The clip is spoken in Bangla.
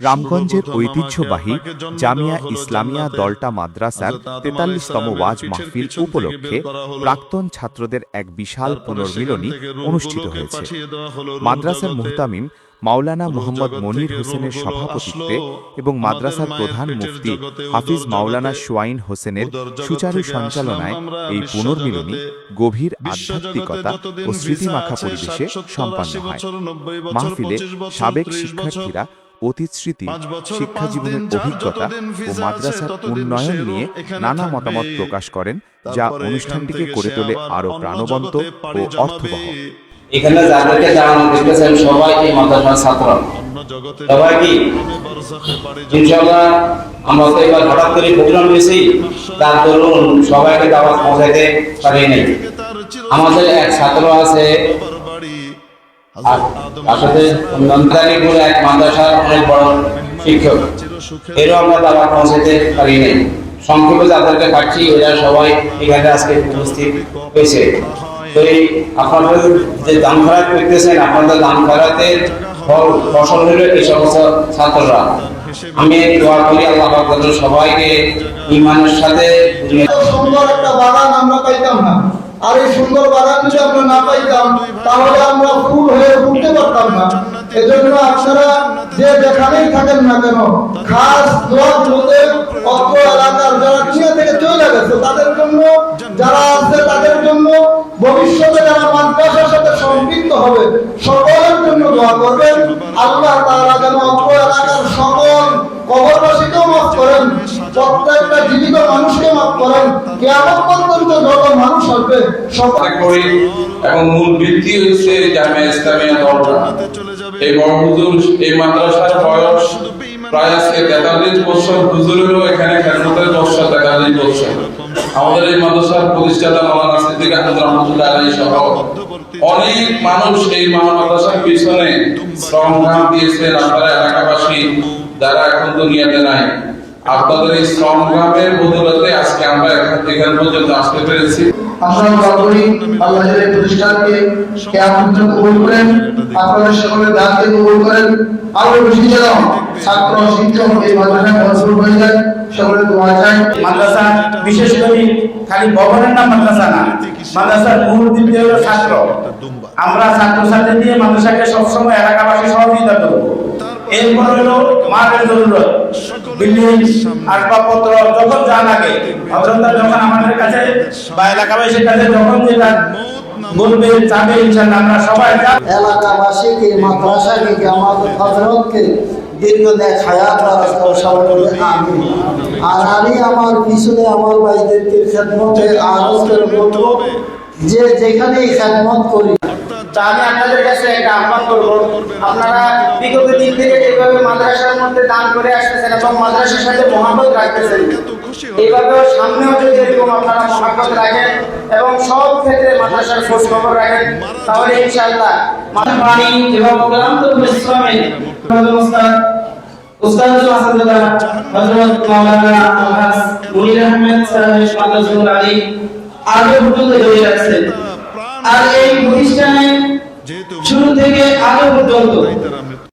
রামগঞ্জের ঐতিহ্যবাহী জামিয়া ইসলামিয়া দলটা মাদ্রাসার ৪৩তম ওয়াজ মাহফিল উপলক্ষে প্রাক্তন ছাত্রদের এক বিশাল পুনর্মিলনী অনুষ্ঠিত হয়েছে। মাদ্রাসার মুহতামিম মাওলানা মোহাম্মদ মনির হোসেনের সভাপতিত্বে এবং মাদ্রাসার প্রধান মুফতি হাফিজ মাওলানা সোয়াইন হোসেনের সুচারু সঞ্চালনায় এই পুনর্মিলনী গভীর আধ্যাত্মিকতা ও স্মৃতিমাখা পরিবেশে সম্পন্ন হয়। মাহফিলে সাবেক শিক্ষার্থীরা অতীত স্মৃতি, শিক্ষাজীবনের অভিজ্ঞতা ও মাদ্রাসার উন্নয়ন নিয়ে নানা মতামত প্রকাশ করেন, যা অনুষ্ঠানটিকে করে তোলে আরও প্রাণবন্ত ও অর্থবহ। এখানে যাদেরকে জানানো দেখতেছেন সবাই এই মাদ্রাসার ছাত্র, সবাই কি ইনশাআল্লাহ আমরা তো এবার হঠাৎ করে প্রোগ্রাম নিয়েছি, তার দরুন সবাইকে দাওয়াত পৌঁছাইতে পারি নাই। আমাদের এক ছাত্র আছে আসলে নন্দানীপুর এক মাদ্রাসার অনেক বড় শিক্ষক, এরও আমরা দাওয়াত পৌঁছাইতে পারি নাই। সংক্ষেপে যাদেরকে পাচ্ছি এরা সবাই এখানে আজকে উপস্থিত হয়েছে। তো এই আপনাদের যে দান খয়রাত করতেছেন, আপনাদের দান খয়রাতের ফসল হলো এই সমস্ত ছাত্ররা। আমি দোয়া করি আল্লাহ পাক যেন সবাইকে ঈমানের সাথে সুন্দর একটা বাগান আমরা পাইতাম না, আর এই সুন্দর বাগান যদি আমরা না পাইতাম তাহলে আমরা ফুল হয়ে উঠতে পারতাম না। এজন্য আপনারা যে যেখানেই থাকেন না কেন, খাস দোয়া বলতে অত্র এলাকার যারা চীন থেকে চলে গেছে তাদের জন্য, যারা আছে তাদের জন্য, ভবিষ্যতে যারা মাদ্রাসার সাথে সম্পৃক্ত হবে সকলের জন্য দোয়া করবেন। আল্লাহ তাআলা যেন অত্র এলাকার সকল কবরবাসীকেও মাফ করেন, প্রত্যেকটা জীবিত মানুষকে মাফ করেন, কিয়ামত পর্যন্ত যত মানুষ আসবে সকলে করি। এবং মূল ভিত্তি হচ্ছে জামিয়া ইসলামিয়া দলটা। এই বড় হুজুর এই মাদ্রাসার বয়স প্রায় আজকে ৪৩ বছর, হুজুরেরও এখানে খেদমতের বর্ষ ৪৩ বছর। আমাদের এই মাদ্রাসার প্রতিষ্ঠাতা মাওলানা সিদ্দিক আহমদ রহমতুল্লাহ আলাইহি সহ অনেক মানুষ এই মাদ্রাসার পিছনে শ্রমঘাম দিয়েছেন। আপনারা এলাকাবাসী যারা এখন দুনিয়াতে নাই, আপনাদের এই শ্রমঘামের বদৌলতে আজকে আমরা এখান পর্যন্ত আসতে পেরেছি। আমরা দোয়া করি আল্লাহ এই প্রতিষ্ঠানকে কিয়ামত পর্যন্ত কবুল করেন, আপনাদের সকলের দানকে কবুল করেন। আরো বেশি যেন ছাত্র শিক্ষক এই মাদ্রাসায় ভরপুর হয়ে যায়, সকলে দোয়া চাই। মাদ্রাসা বিশেষ করে খালি ভবনের নাম মাদ্রাসা না, মাদ্রাসার মূল ভিত্তি হলো ছাত্র। আমরা ছাত্রছাত্রী দিয়ে মাদ্রাসাকে সবসময় এলাকাবাসী সহযোগিতা করব। এরপর হলো মাঠের জরুরত, বিল্ডিং, আসবাবপত্র যখন যা লাগে অন্তত যখন আমাদের কাছে বা এলাকাবাসীর কাছে যখন যেটা বলবে চাবে ইনশাআল্লাহ আমরা সবাই এলাকাবাসীকে, মাদ্রাসাকে, আমাদের হযরতকে দীর্ঘদিন হায়াত রাখতে সবাই বলে আমিন। আর আমি আমার পিছনে আমার ভাইদেরকে খেদমতে আরজ করে বলবো যে যেখানেই খেদমত করি। আমি আপনাদের কাছে একটা আহ্বান করবো, আপনারা বিগত দিন থেকে যেভাবে মাদ্রাসার মধ্যে দান করে আসতেছেন এবং মাদ্রাসার সাথে মহব্বত রাখতেছেন, এইভাবেও সামনেও যদি এরকম আপনারা মহব্বত রাখেন এবং সব ক্ষেত্রে মাদ্রাসার খোঁজ খবর রাখেন, তাহলে ইনশাআল্লাহ মাদ্রাসানি এবং গ্রামীণ ইসলামে উস্তাদ মাসাদুল্লাহ হযরত মাওলানা আলহাজ মুনির আহমেদ সাহেব মাদ্রাসাতুল আলী আগে পর্যন্ত ধরে রাখছেন। আর এই প্রতিষ্ঠানে শুরু থেকে আগে পর্যন্ত